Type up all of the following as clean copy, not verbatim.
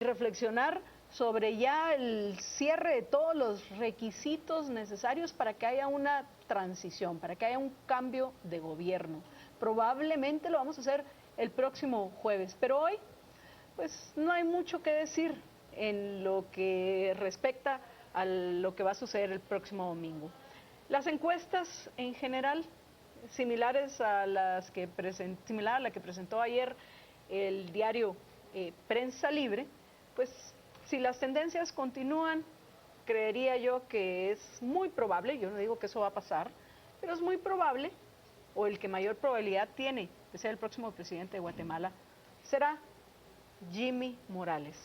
reflexionar sobre ya el cierre de todos los requisitos necesarios para que haya una transición, para que haya un cambio de gobierno. Probablemente lo vamos a hacer el próximo jueves, pero hoy pues no hay mucho que decir en lo que respecta a lo que va a suceder el próximo domingo. Las encuestas en general, similares a las que similar a la que presentó ayer el diario Prensa Libre, pues si las tendencias continúan, creería yo que es muy probable, yo no digo que eso va a pasar, pero es muy probable, o el que mayor probabilidad tiene de ser el próximo presidente de Guatemala, será Jimmy Morales.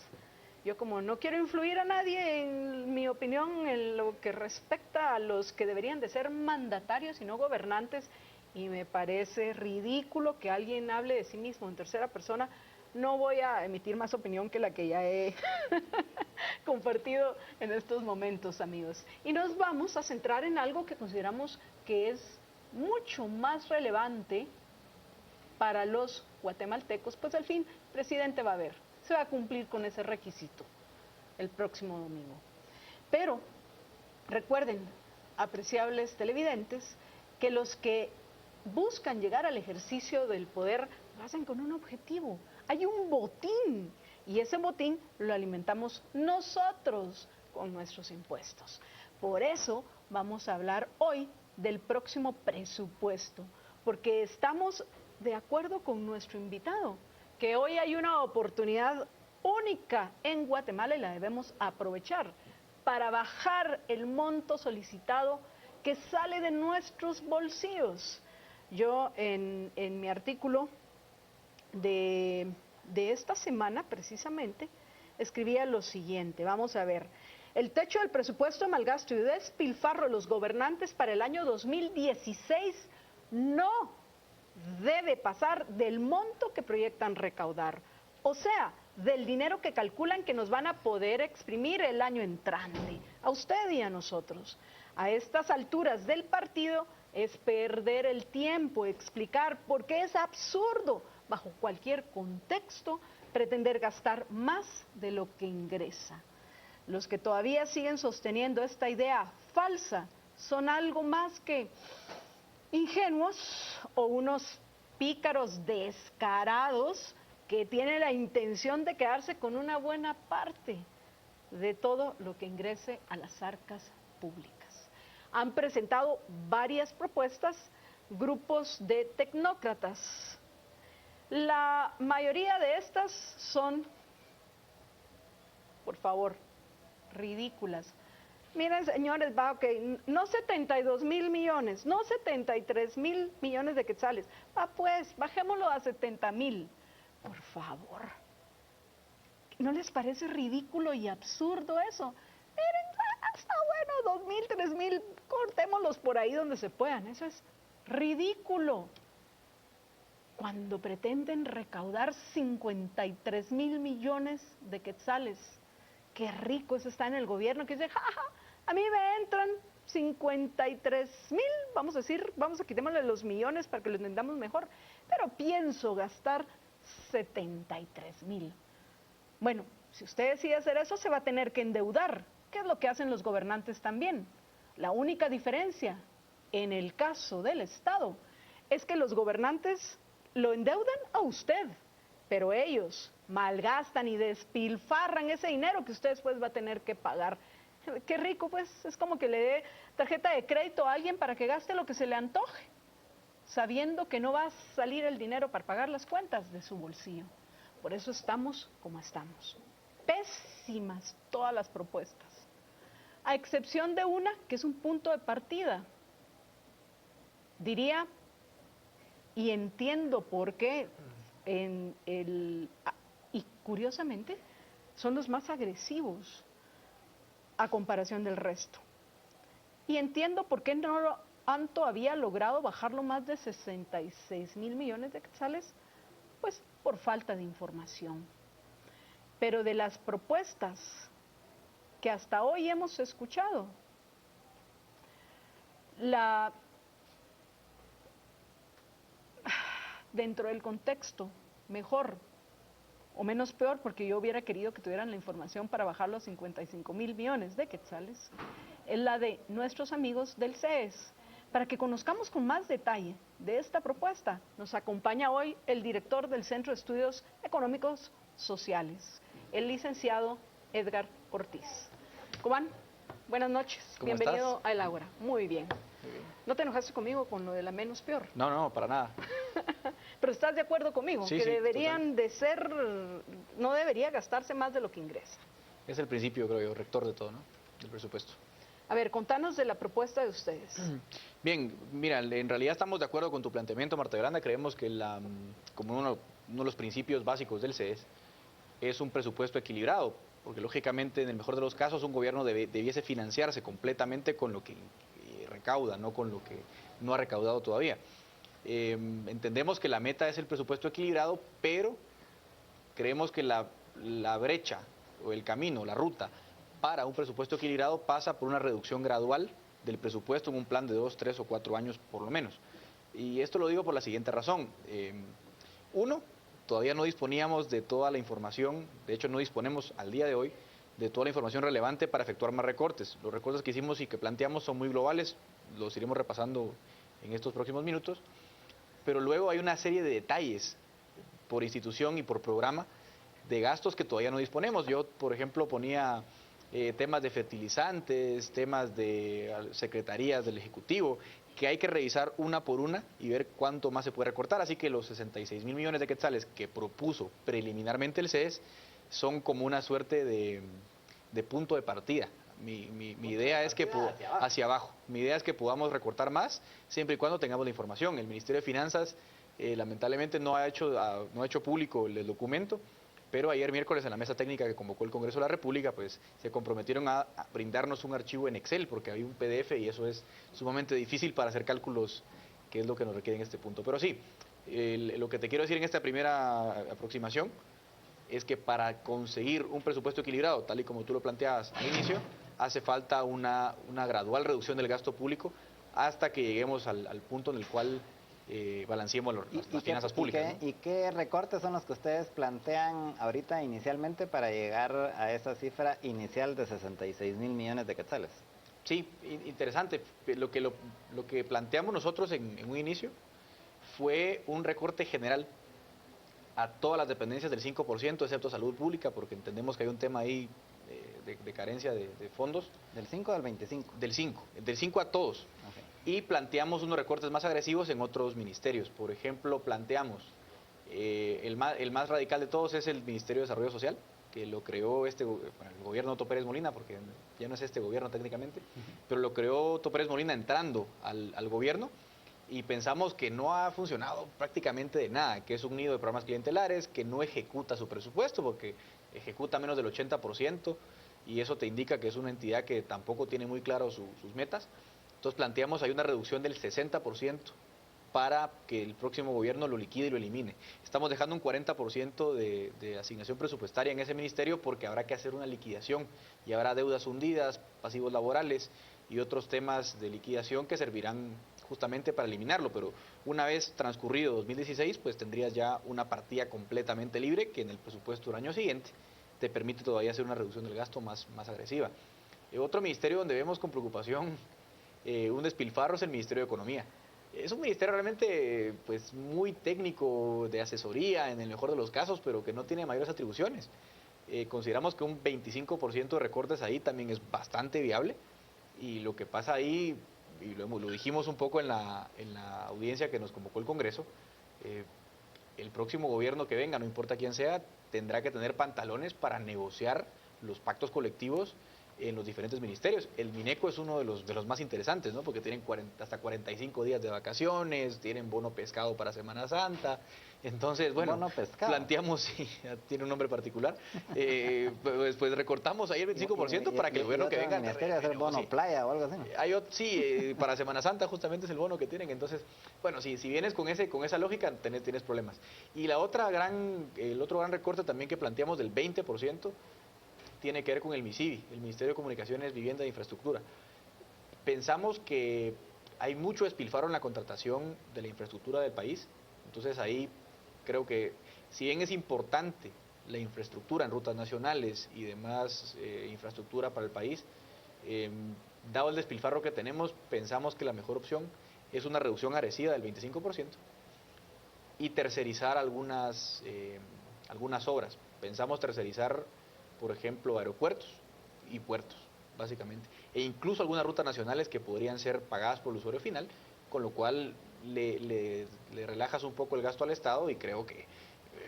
Yo como no quiero influir a nadie en mi opinión en lo que respecta a los que deberían de ser mandatarios y no gobernantes, y me parece ridículo que alguien hable de sí mismo en tercera persona, no voy a emitir más opinión que la que ya he compartido en estos momentos, amigos. Y nos vamos a centrar en algo que consideramos que es mucho más relevante para los guatemaltecos, pues al fin, el presidente va a ver, se va a cumplir con ese requisito el próximo domingo. Pero recuerden, apreciables televidentes, que los que buscan llegar al ejercicio del poder lo hacen con un objetivo. Hay un botín y ese botín lo alimentamos nosotros con nuestros impuestos. Por eso vamos a hablar hoy del próximo presupuesto, porque estamos de acuerdo con nuestro invitado, que hoy hay una oportunidad única en Guatemala y la debemos aprovechar para bajar el monto solicitado que sale de nuestros bolsillos. Yo en mi artículo de esta semana precisamente escribía lo siguiente, vamos a ver, el techo del presupuesto de malgasto y despilfarro de los gobernantes para el año 2016 no debe pasar del monto que proyectan recaudar, o sea, del dinero que calculan que nos van a poder exprimir el año entrante, a usted y a nosotros. A estas alturas del partido es perder el tiempo, explicar por qué es absurdo, bajo cualquier contexto, pretender gastar más de lo que ingresa. Los que todavía siguen sosteniendo esta idea falsa son algo más que ingenuos o unos pícaros descarados que tienen la intención de quedarse con una buena parte de todo lo que ingrese a las arcas públicas. Han presentado varias propuestas grupos de tecnócratas. La mayoría de estas son, por favor, ridículas. Miren, señores, va, okay, no 72,000 millones, no 73,000 millones de quetzales. Va, pues, bajémoslo a 70,000. Por favor. ¿No les parece ridículo y absurdo eso? Miren, está bueno, 2,000, 3,000, cortémoslos por ahí donde se puedan. Eso es ridículo. Cuando pretenden recaudar 53,000 millones de quetzales, qué rico eso está en el gobierno, que dice, jaja, a mí me entran 53,000, vamos a decir, vamos a quitémosle los millones para que lo entendamos mejor, pero pienso gastar 73,000. Bueno, si usted decide hacer eso, se va a tener que endeudar, que es lo que hacen los gobernantes también. La única diferencia en el caso del Estado es que los gobernantes lo endeudan a usted, pero ellos malgastan y despilfarran ese dinero que usted después va a tener que pagar. Qué rico, pues, es como que le dé tarjeta de crédito a alguien para que gaste lo que se le antoje, sabiendo que no va a salir el dinero para pagar las cuentas de su bolsillo. Por eso estamos como estamos. Pésimas todas las propuestas, a excepción de una que es un punto de partida. Diría, y entiendo por qué, y curiosamente, son los más agresivos a comparación del resto. Y entiendo por qué no han todavía logrado bajarlo más de 66,000 millones de quetzales, pues por falta de información. Pero de las propuestas que hasta hoy hemos escuchado, dentro del contexto mejor o menos peor, porque yo hubiera querido que tuvieran la información para bajarlo a 55,000 millones de quetzales, es la de nuestros amigos del CES. Para que conozcamos con más detalle de esta propuesta, nos acompaña hoy el director del Centro de Estudios Económicos Sociales, el licenciado Edgar Ortiz. Cobán, buenas noches. ¿Cómo Bienvenido estás? a El Ágora. Muy bien. Muy bien. ¿No te enojaste conmigo con lo de la menos peor? No, no, para nada. Pero estás de acuerdo conmigo, Sí, que sí, deberían de ser, no debería gastarse más de lo que ingresa. Es el principio, creo yo, rector de todo, ¿no? Del presupuesto. A ver, contanos de la propuesta de ustedes. Bien, mira, en realidad estamos de acuerdo con tu planteamiento, Marta Granda. Creemos que como uno de los principios básicos del CES es un presupuesto equilibrado, porque lógicamente, en el mejor de los casos, un gobierno debiese financiarse completamente con lo que recauda, no con lo que no ha recaudado todavía. Entendemos que la meta es el presupuesto equilibrado, pero creemos que la brecha o el camino, la ruta para un presupuesto equilibrado pasa por una reducción gradual del presupuesto en un plan de 2, 3 o 4 años por lo menos. Y esto lo digo por la siguiente razón. Uno, todavía no disponíamos de toda la información, de hecho no disponemos al día de hoy de toda la información relevante para efectuar más recortes. Los recortes que hicimos y que planteamos son muy globales, los iremos repasando en estos próximos minutos, pero luego hay una serie de detalles por institución y por programa de gastos que todavía no disponemos. Yo, por ejemplo, ponía temas de fertilizantes, temas de secretarías del Ejecutivo, que hay que revisar una por una y ver cuánto más se puede recortar. Así que los 66,000 millones de quetzales que propuso preliminarmente el CES son como una suerte de punto de partida. Mi idea es que hacia abajo. Mi idea es que podamos recortar más siempre y cuando tengamos la información. El Ministerio de Finanzas lamentablemente no ha hecho público el documento, pero ayer miércoles en la mesa técnica que convocó el Congreso de la República, pues se comprometieron a brindarnos un archivo en Excel, porque había un PDF y eso es sumamente difícil para hacer cálculos, que es lo que nos requiere en este punto. Pero sí, lo que te quiero decir en esta primera aproximación es que para conseguir un presupuesto equilibrado, tal y como tú lo planteabas al inicio, hace falta una gradual reducción del gasto público hasta que lleguemos al punto en el cual balanceemos las finanzas públicas. ¿Y qué recortes son los que ustedes plantean ahorita inicialmente para llegar a esa cifra inicial de 66,000 millones de quetzales? Sí, interesante. Lo que planteamos nosotros en un inicio fue un recorte general a todas las dependencias del 5%, excepto salud pública, porque entendemos que hay un tema ahí de carencia de fondos. ¿Del 5 o del 25? Del 5 a todos. Okay. Y planteamos unos recortes más agresivos en otros ministerios. Por ejemplo, planteamos, el más radical de todos es el Ministerio de Desarrollo Social, que lo creó el gobierno de Otto Pérez Molina, porque ya no es este gobierno técnicamente, pero lo creó Otto Pérez Molina entrando al gobierno, y pensamos que no ha funcionado prácticamente de nada, que es un nido de programas clientelares, que no ejecuta su presupuesto, porque ejecuta menos del 80%, y eso te indica que es una entidad que tampoco tiene muy claro sus metas. Entonces planteamos ahí una reducción del 60% para que el próximo gobierno lo liquide y lo elimine. Estamos dejando un 40% de asignación presupuestaria en ese ministerio porque habrá que hacer una liquidación y habrá deudas hundidas, pasivos laborales y otros temas de liquidación que servirán justamente para eliminarlo, pero una vez transcurrido 2016, pues tendrías ya una partida completamente libre que en el presupuesto del año siguiente te permite todavía hacer una reducción del gasto más agresiva. Otro ministerio donde vemos con preocupación un despilfarro es el Ministerio de Economía. Es un ministerio realmente pues muy técnico, de asesoría en el mejor de los casos, pero que no tiene mayores atribuciones. Consideramos que un 25% de recortes ahí también es bastante viable, y lo que pasa ahí, y lo dijimos un poco en la audiencia que nos convocó el Congreso, el próximo gobierno que venga, no importa quién sea, tendrá que tener pantalones para negociar los pactos colectivos en los diferentes ministerios. El Mineco es uno de los más interesantes, ¿no? Porque tienen hasta 45 días de vacaciones, tienen bono pescado para Semana Santa. Entonces, bueno, bono pescado. Planteamos, sí, tiene un nombre particular, pues recortamos ahí el 25% para que el gobierno que venga... ¿El ministerio hacer bono sí, playa o algo así? Sí, para Semana Santa justamente es el bono que tienen. Entonces, bueno, si vienes con esa lógica, tienes problemas. Y el otro gran recorte también que planteamos del 20%, tiene que ver con el MISIVI, el Ministerio de Comunicaciones, Vivienda e Infraestructura. Pensamos que hay mucho despilfarro en la contratación de la infraestructura del país, entonces ahí creo que si bien es importante la infraestructura en rutas nacionales y demás infraestructura para el país, dado el despilfarro que tenemos, pensamos que la mejor opción es una reducción agresiva del 25% y tercerizar algunas obras. Pensamos tercerizar, por ejemplo, aeropuertos y puertos, básicamente, e incluso algunas rutas nacionales que podrían ser pagadas por el usuario final, con lo cual le relajas un poco el gasto al Estado y creo que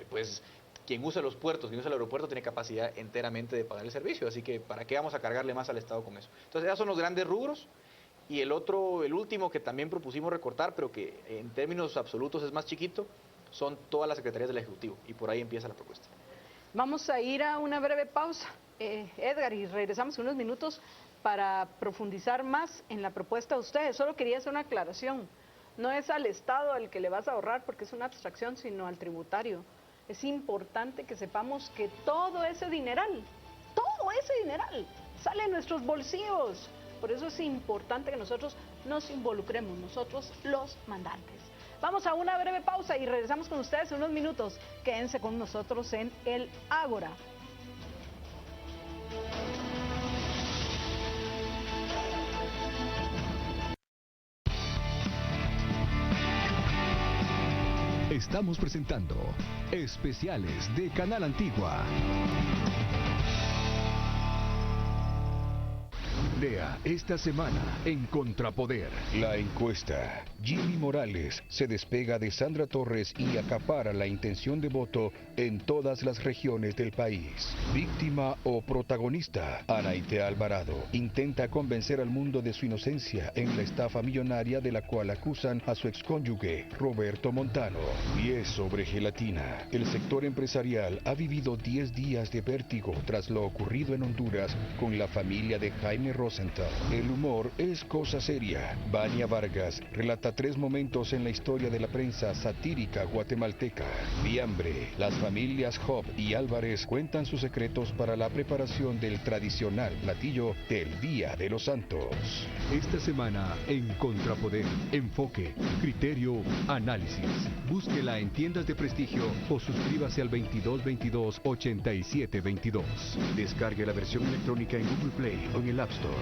pues quien use los puertos, quien use el aeropuerto tiene capacidad enteramente de pagar el servicio, así que ¿para qué vamos a cargarle más al Estado con eso? Entonces esos son los grandes rubros. Y el último que también propusimos recortar, pero que en términos absolutos es más chiquito, son todas las secretarías del Ejecutivo, y por ahí empieza la propuesta. Vamos a ir a una breve pausa, Edgar, y regresamos en unos minutos para profundizar más en la propuesta de ustedes. Solo quería hacer una aclaración. No es al Estado al que le vas a ahorrar porque es una abstracción, sino al tributario. Es importante que sepamos que todo ese dineral sale de nuestros bolsillos. Por eso es importante que nosotros nos involucremos, nosotros los mandantes. Vamos a una breve pausa y regresamos con ustedes en unos minutos. Quédense con nosotros en El Ágora. Estamos presentando Especiales de Canal Antigua. Lea esta semana en Contrapoder. La encuesta. Jimmy Morales se despega de Sandra Torres y acapara la intención de voto en todas las regiones del país. Víctima o protagonista. Anaite Alvarado intenta convencer al mundo de su inocencia en la estafa millonaria de la cual acusan a su excónyuge, Roberto Montano. Pies sobre gelatina. El sector empresarial ha vivido 10 días de vértigo tras lo ocurrido en Honduras con la familia de Jaime Rosenthal. El humor es cosa seria. Vania Vargas relata 3 momentos en la historia de la prensa satírica guatemalteca. Fiambre. Las familias Job y Álvarez cuentan sus secretos para la preparación del tradicional platillo del Día de los Santos. Esta semana en Contrapoder, enfoque, criterio, análisis. Búsquela en tiendas de prestigio o suscríbase al 2222-8722. Descargue la versión electrónica en Google Play o en el App Store.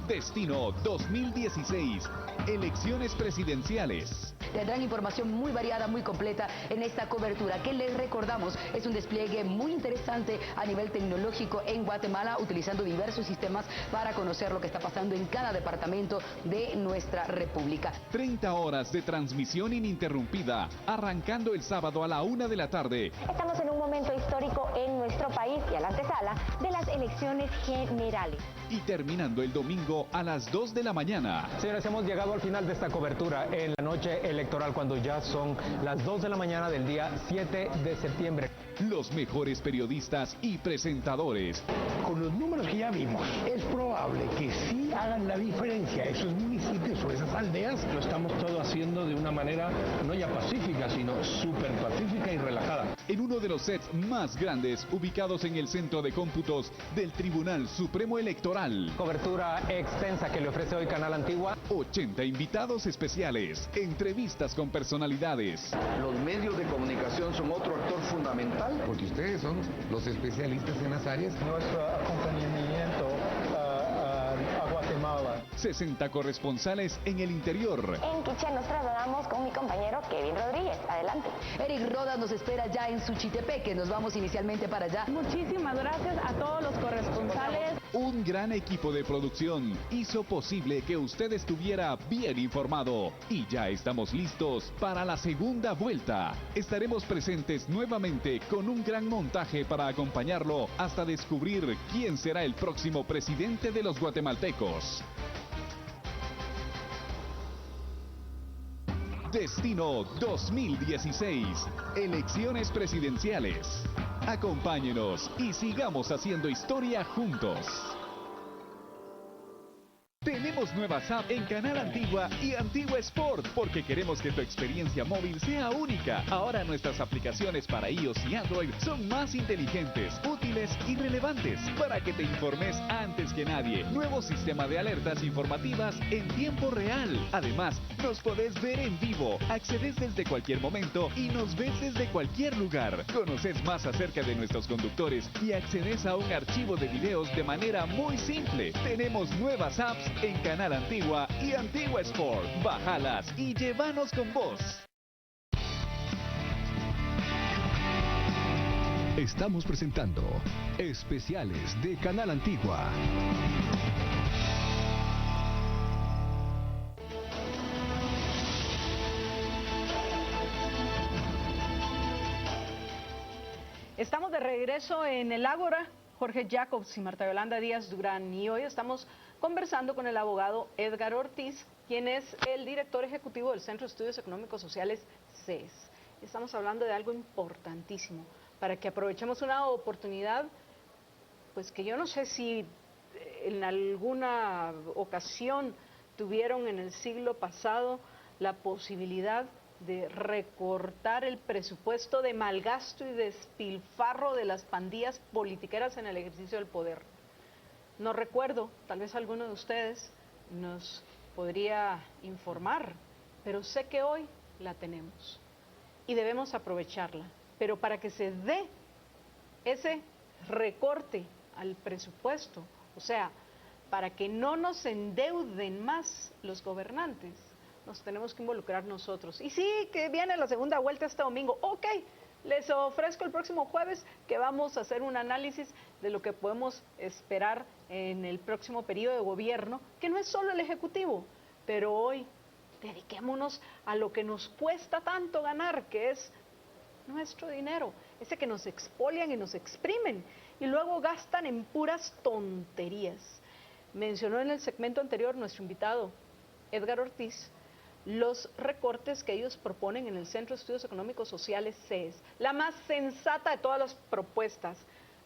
Destino 2016. Elecciones presidenciales. Tendrán información muy variada, muy completa en esta cobertura, que les recordamos es un despliegue muy interesante a nivel tecnológico en Guatemala, utilizando diversos sistemas para conocer lo que está pasando en cada departamento de nuestra república. 30 horas de transmisión ininterrumpida, arrancando el sábado a la 1 de la tarde. Estamos en un momento histórico en nuestro país y a la antesala de las elecciones generales. Y terminando el domingo a las 2 de la mañana. Señores, hemos llegado al final de esta cobertura en la noche electoral, cuando ya son las 2 de la mañana del día 7 de septiembre. Los mejores periodistas y presentadores. Con los números que ya vimos, es probable que sí hagan la diferencia esos municipios o esas aldeas. Lo estamos todo haciendo de una manera no ya pacífica, sino súper pacífica y relajada. En uno de los sets más grandes, ubicados en el centro de cómputos del Tribunal Supremo Electoral. Cobertura extensa que le ofrece hoy Canal Antigua. 80 invitados especiales, entrevistas con personalidades. Los medios de comunicación son otro actor fundamental. Porque ustedes son los especialistas en las áreas. Nuestro acompañamiento a Guatemala. 60 corresponsales en el interior. En Quiché nos trasladamos con mi compañero Kevin Rodríguez. Adelante. Eric Rodas nos espera ya en Suchitepeque. Nos vamos inicialmente para allá. Muchísimas gracias a todos los corresponsales. Un gran equipo de producción hizo posible que usted estuviera bien informado. Y ya estamos listos para la segunda vuelta. Estaremos presentes nuevamente con un gran montaje para acompañarlo hasta descubrir quién será el próximo presidente de los guatemaltecos. Destino 2016. Elecciones presidenciales. Acompáñenos y sigamos haciendo historia juntos. Tenemos nuevas apps en Canal Antigua y Antigua Sport porque queremos que tu experiencia móvil sea única. Ahora nuestras aplicaciones para iOS y Android son más inteligentes, útiles y relevantes para que te informes antes que nadie. Nuevo sistema de alertas informativas en tiempo real. Además, nos podés ver en vivo, accedes desde cualquier momento y nos ves desde cualquier lugar. Conoces más acerca de nuestros conductores y accedes a un archivo de videos de manera muy simple. Tenemos nuevas apps en Canal Antigua y Antigua Sport. Bájalas y llévanos con vos. Estamos presentando especiales de Canal Antigua. Estamos de regreso en el Ágora. Jorge Jacobs y Marta Yolanda Díaz Durán, y hoy estamos conversando con el abogado Edgar Ortiz, quien es el director ejecutivo del Centro de Estudios Económicos Sociales CES. Estamos hablando de algo importantísimo para que aprovechemos una oportunidad, pues que yo no sé si en alguna ocasión tuvieron en el siglo pasado la posibilidad de recortar el presupuesto de malgasto y despilfarro de las pandillas politiqueras en el ejercicio del poder. No recuerdo, tal vez alguno de ustedes nos podría informar, pero sé que hoy la tenemos y debemos aprovecharla. Pero para que se dé ese recorte al presupuesto, o sea, para que no nos endeuden más los gobernantes, nos tenemos que involucrar nosotros. Y sí, que viene la segunda vuelta este domingo. Ok, les ofrezco el próximo jueves que vamos a hacer un análisis de lo que podemos esperar en el próximo periodo de gobierno, que no es solo el Ejecutivo, pero hoy dediquémonos a lo que nos cuesta tanto ganar, que es nuestro dinero, ese que nos expolian y nos exprimen y luego gastan en puras tonterías. Mencionó en el segmento anterior nuestro invitado, Edgar Ortiz, los recortes que ellos proponen en el Centro de Estudios Económicos Sociales CES, la más sensata de todas las propuestas.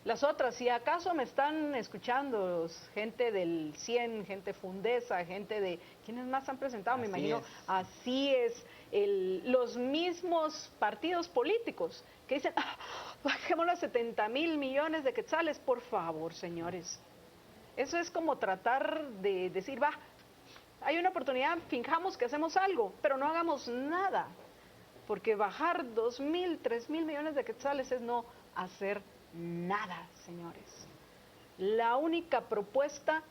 Las otras, si acaso me están escuchando, gente del CIEN, gente Fundesa, gente de... ¿Quiénes más han presentado? Me imagino, así es, los mismos partidos políticos que dicen, bajémoslo a 70,000 millones de quetzales, por favor, señores. Eso es como tratar de decir, hay una oportunidad, fijamos que hacemos algo, pero no hagamos nada, porque bajar 2,000, 3,000 millones de quetzales es no hacer nada, señores. La única propuesta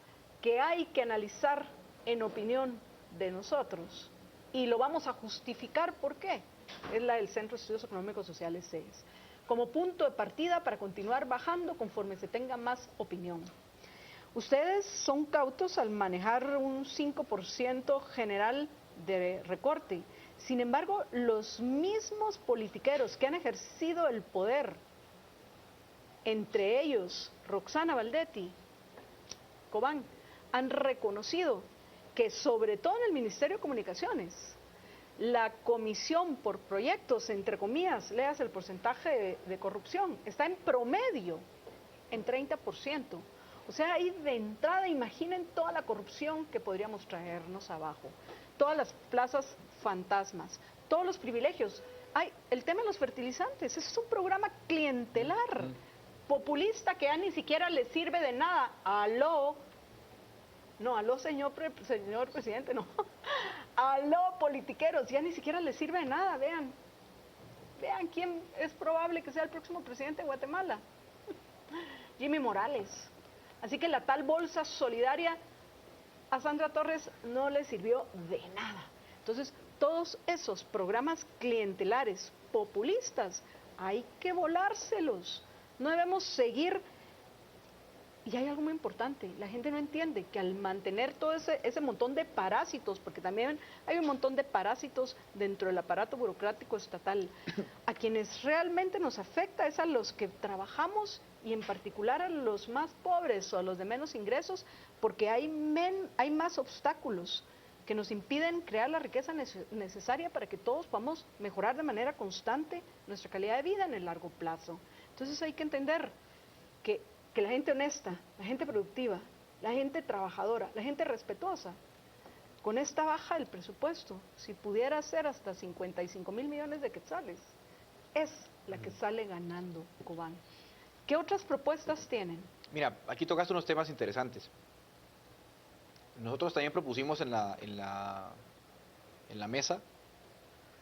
que hay que analizar en opinión de nosotros, y lo vamos a justificar por qué, es la del Centro de Estudios Económicos Sociales CES, como punto de partida para continuar bajando conforme se tenga más opinión. Ustedes son cautos al manejar un 5% general de recorte. Sin embargo, los mismos politiqueros que han ejercido el poder, entre ellos Roxana Valdetti, Cobán, han reconocido que sobre todo en el Ministerio de Comunicaciones, la comisión por proyectos, entre comillas, leas el porcentaje de corrupción, está en promedio en 30%. O sea, ahí de entrada imaginen toda la corrupción que podríamos traernos abajo, todas las plazas fantasmas, todos los privilegios. El tema de los fertilizantes, ese es un programa clientelar, populista, que ya ni siquiera le sirve de nada. Aló, señor presidente, no. Aló, politiqueros, ya ni siquiera le sirve de nada, vean quién es probable que sea el próximo presidente de Guatemala. Jimmy Morales. Así que la tal bolsa solidaria a Sandra Torres no le sirvió de nada. Entonces, todos esos programas clientelares, populistas, hay que volárselos. No debemos seguir. Y hay algo muy importante, la gente no entiende que al mantener todo ese montón de parásitos, porque también hay un montón de parásitos dentro del aparato burocrático estatal, a quienes realmente nos afecta es a los que trabajamos y en particular a los más pobres o a los de menos ingresos, porque hay más obstáculos que nos impiden crear la riqueza necesaria para que todos podamos mejorar de manera constante nuestra calidad de vida en el largo plazo. Entonces hay que entender que la gente honesta, la gente productiva, la gente trabajadora, la gente respetuosa. Con esta baja del presupuesto, si pudiera ser hasta 55,000 millones de quetzales, es la que sale ganando Cobán. ¿Qué otras propuestas tienen? Mira, aquí tocaste unos temas interesantes. Nosotros también propusimos en la mesa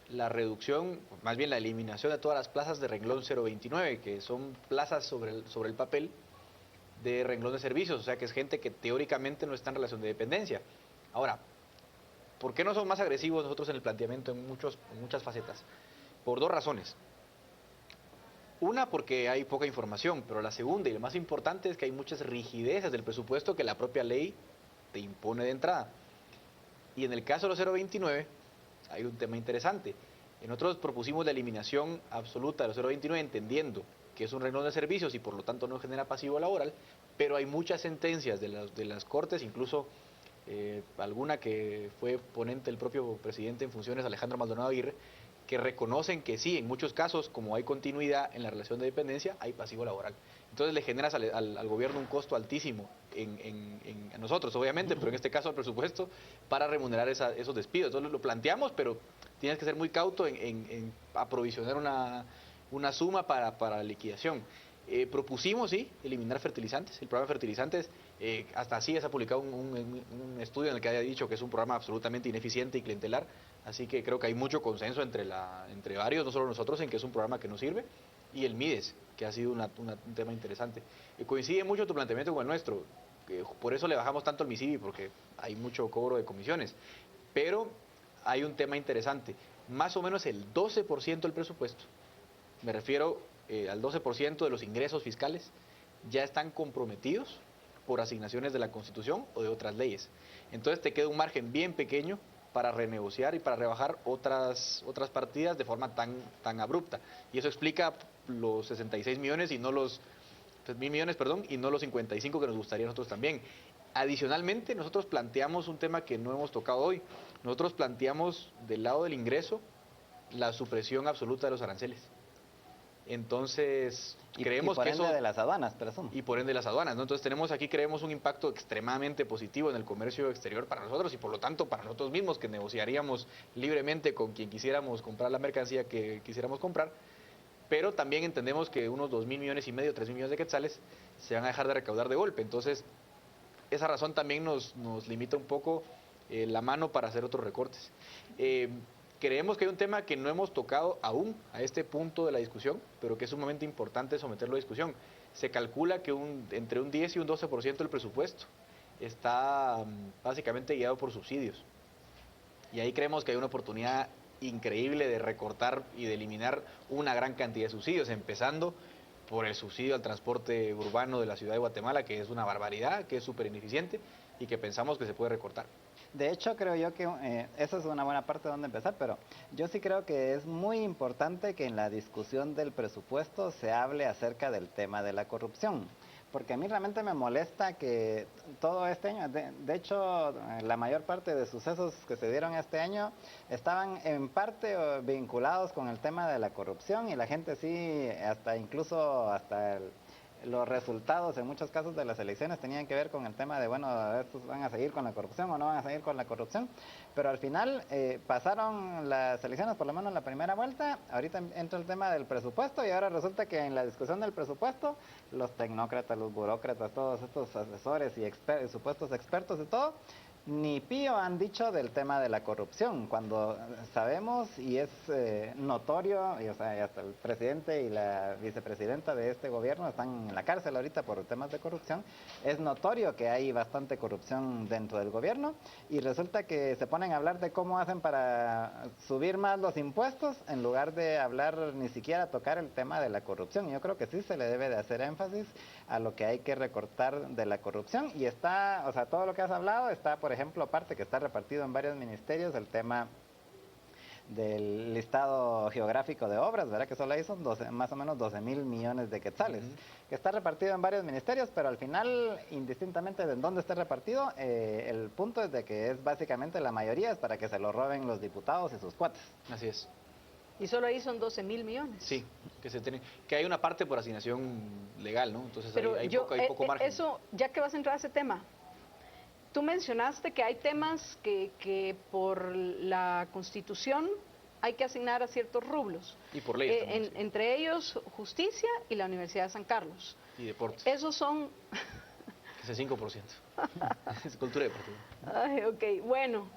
la reducción, más bien la eliminación de todas las plazas de renglón 029, que son plazas sobre el papel de renglón de servicios, o sea que es gente que teóricamente no está en relación de dependencia. Ahora, ¿por qué no son más agresivos nosotros en el planteamiento en muchas facetas? Por dos razones. Una, porque hay poca información, pero la segunda y la más importante es que hay muchas rigideces del presupuesto que la propia ley te impone de entrada. Y en el caso de los 029, hay un tema interesante. Nosotros propusimos la eliminación absoluta de los 029, entendiendo que es un renglón de servicios y por lo tanto no genera pasivo laboral, pero hay muchas sentencias de las Cortes, incluso alguna que fue ponente del propio presidente en funciones, Alejandro Maldonado Aguirre, que reconocen que sí, en muchos casos, como hay continuidad en la relación de dependencia, hay pasivo laboral. Entonces le generas al gobierno un costo altísimo, a nosotros obviamente, pero en este caso al presupuesto, para remunerar esos despidos. Entonces lo planteamos, pero tienes que ser muy cauto en aprovisionar una suma para la liquidación. Propusimos, sí, eliminar fertilizantes. El programa de fertilizantes, hasta así se ha publicado un estudio en el que haya dicho que es un programa absolutamente ineficiente y clientelar. Así que creo que hay mucho consenso entre varios, no solo nosotros, en que es un programa que no sirve. Y el MIDES, que ha sido un tema interesante. Coincide mucho tu planteamiento con el nuestro. Por eso le bajamos tanto al MISIBI, porque hay mucho cobro de comisiones. Pero hay un tema interesante. Más o menos el 12% del presupuesto, me refiero al 12% de los ingresos fiscales, ya están comprometidos por asignaciones de la Constitución o de otras leyes. Entonces te queda un margen bien pequeño para renegociar y para rebajar otras partidas de forma tan abrupta. Y eso explica los 66 millones y no los 3,000 millones, perdón, y no los 55 que nos gustaría a nosotros también. Adicionalmente, nosotros planteamos un tema que no hemos tocado hoy. Nosotros planteamos del lado del ingreso la supresión absoluta de los aranceles. Entonces, creemos que eso... Y por ende de las aduanas, presumo. Y por ende de las aduanas, ¿no? Entonces creemos un impacto extremadamente positivo en el comercio exterior para nosotros y por lo tanto para nosotros mismos, que negociaríamos libremente con quien quisiéramos comprar la mercancía que quisiéramos comprar. Pero también entendemos que unos 2,000 millones y medio, 3,000 millones de quetzales se van a dejar de recaudar de golpe. Entonces, esa razón también nos limita un poco la mano para hacer otros recortes. Creemos que hay un tema que no hemos tocado aún a este punto de la discusión, pero que es sumamente importante someterlo a discusión. Se calcula que entre un 10 y un 12% del presupuesto está básicamente guiado por subsidios. Y ahí creemos que hay una oportunidad increíble de recortar y de eliminar una gran cantidad de subsidios, empezando por el subsidio al transporte urbano de la ciudad de Guatemala, que es una barbaridad, que es súper ineficiente y que pensamos que se puede recortar. De hecho, creo yo que esa es una buena parte donde empezar, pero yo sí creo que es muy importante que en la discusión del presupuesto se hable acerca del tema de la corrupción. Porque a mí realmente me molesta que todo este año, de hecho, la mayor parte de sucesos que se dieron este año estaban en parte vinculados con el tema de la corrupción y la gente sí, incluso los resultados en muchos casos de las elecciones tenían que ver con el tema de, bueno, estos van a seguir con la corrupción o no van a seguir con la corrupción, pero al final pasaron las elecciones, por lo menos la primera vuelta, ahorita entra el tema del presupuesto y ahora resulta que en la discusión del presupuesto, los tecnócratas, los burócratas, todos estos asesores y supuestos expertos y todo, ni pío han dicho del tema de la corrupción, cuando sabemos y es notorio, y hasta el presidente y la vicepresidenta de este gobierno están en la cárcel ahorita por temas de corrupción, es notorio que hay bastante corrupción dentro del gobierno y resulta que se ponen a hablar de cómo hacen para subir más los impuestos en lugar de hablar, ni siquiera tocar el tema de la corrupción. Y yo creo que sí se le debe de hacer énfasis a lo que hay que recortar de la corrupción y está, o sea, todo lo que has hablado está, por ejemplo, aparte que está repartido en varios ministerios, el tema del listado geográfico de obras, ¿verdad? Que solo ahí son más o menos 12,000 millones de quetzales, que está repartido en varios ministerios, pero al final, indistintamente de en dónde esté repartido, el punto es de que es básicamente la mayoría es para que se lo roben los diputados y sus cuates. Así es. Y solo ahí son 12,000 millones. Sí, que hay una parte por asignación legal, ¿no? Entonces pero hay poco margen. Eso, ya que vas a entrar a ese tema, Tú mencionaste que hay temas que por la Constitución hay que asignar a ciertos rublos. Y por ley. Entre ellos, justicia y la Universidad de San Carlos. Y deportes. Esos son... Ese 5%. Es cultura deportiva. Ay, ok, bueno.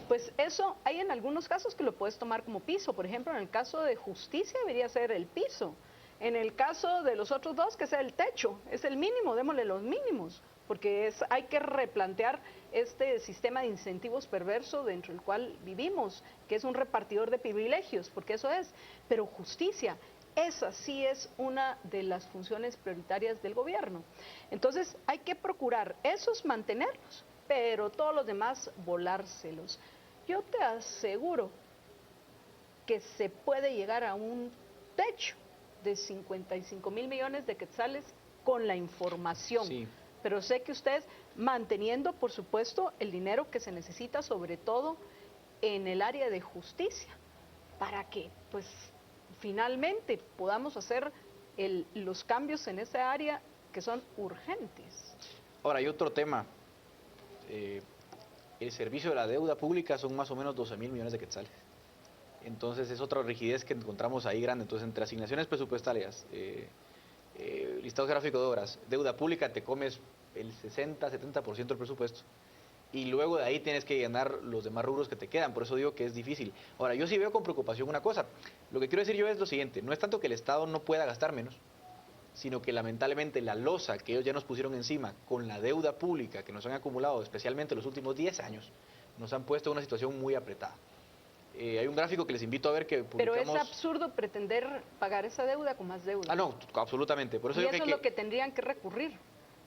Pues eso, hay en algunos casos que lo puedes tomar como piso. Por ejemplo, en el caso de justicia debería ser el piso. En el caso de los otros dos, que sea el techo. Es el mínimo, démosle los mínimos. Porque hay que replantear este sistema de incentivos perverso dentro del cual vivimos, que es un repartidor de privilegios, porque eso es. Pero justicia, esa sí es una de las funciones prioritarias del gobierno. Entonces, hay que procurar esos mantenerlos, pero todos los demás volárselos. Yo te aseguro que se puede llegar a un techo de 55,000 millones de quetzales con la información. Sí. Pero sé que ustedes, manteniendo, por supuesto, el dinero que se necesita, sobre todo en el área de justicia, para que, pues, finalmente podamos hacer los cambios en esa área que son urgentes. Ahora, hay otro tema. El servicio de la deuda pública son más o menos 12,000 millones de quetzales. Entonces es otra rigidez que encontramos ahí grande. Entonces, entre asignaciones presupuestarias, listado gráfico de obras, deuda pública, te comes el 60-70% del presupuesto. Y luego de ahí tienes que llenar los demás rubros que te quedan. Por eso digo que es difícil. Ahora, yo sí veo con preocupación una cosa. Lo que quiero decir yo es lo siguiente. No es tanto que el Estado no pueda gastar menos, sino que lamentablemente la losa que ellos ya nos pusieron encima con la deuda pública que nos han acumulado, especialmente los últimos 10 años, nos han puesto en una situación muy apretada. Hay un gráfico que les invito a ver que publicamos... Pero es absurdo pretender pagar esa deuda con más deuda. Ah, no, absolutamente. Por eso y digo eso es lo que tendrían que recurrir,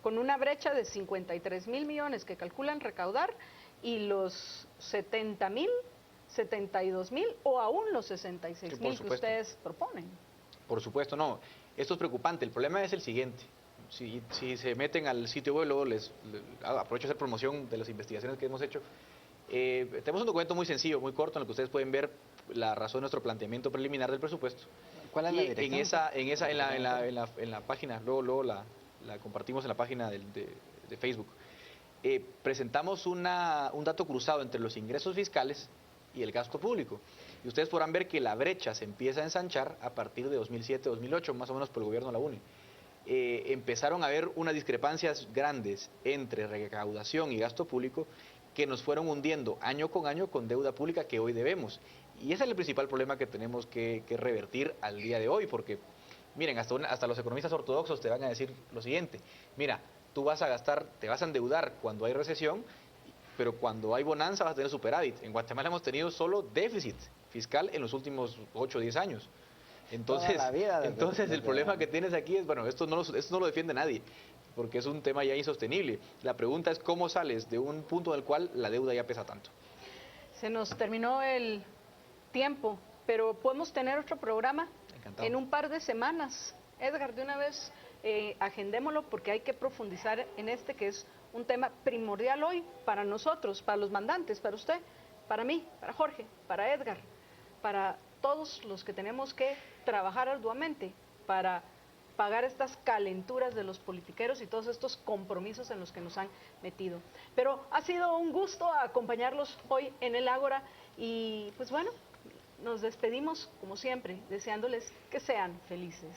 con una brecha de 53,000 millones que calculan recaudar y los 70,000, 72,000 o aún los 66,000 que ustedes proponen. Por supuesto, no. Esto es preocupante. El problema es el siguiente. Si se meten al sitio web, luego aprovecho a hacer promoción de las investigaciones que hemos hecho. Tenemos un documento muy sencillo, muy corto, en el que ustedes pueden ver la razón de nuestro planteamiento preliminar del presupuesto. ¿Cuál es la dirección? En la página, luego la compartimos en la página de Facebook. Presentamos un dato cruzado entre los ingresos fiscales y el gasto público. Y ustedes podrán ver que la brecha se empieza a ensanchar a partir de 2007-2008, más o menos por el gobierno de la UNE. Empezaron a haber unas discrepancias grandes entre recaudación y gasto público que nos fueron hundiendo año con deuda pública que hoy debemos. Y ese es el principal problema que tenemos que revertir al día de hoy, porque, miren, hasta los economistas ortodoxos te van a decir lo siguiente: mira, tú vas a gastar, te vas a endeudar cuando hay recesión, pero cuando hay bonanza vas a tener superávit. En Guatemala hemos tenido solo déficit fiscal en los últimos 8 o 10 años. Entonces, el problema que tienes aquí es, bueno, esto no lo defiende nadie, porque es un tema ya insostenible. La pregunta es cómo sales de un punto en el cual la deuda ya pesa tanto. Se nos terminó el tiempo, pero podemos tener otro programa en un par de semanas. Edgar, de una vez agendémoslo, porque hay que profundizar en este, que es un tema primordial hoy para nosotros, para los mandantes, para usted, para mí, para Jorge, para Edgar, para todos los que tenemos que trabajar arduamente para pagar estas calenturas de los politiqueros y todos estos compromisos en los que nos han metido. Pero ha sido un gusto acompañarlos hoy en el Ágora y pues bueno, nos despedimos como siempre, deseándoles que sean felices.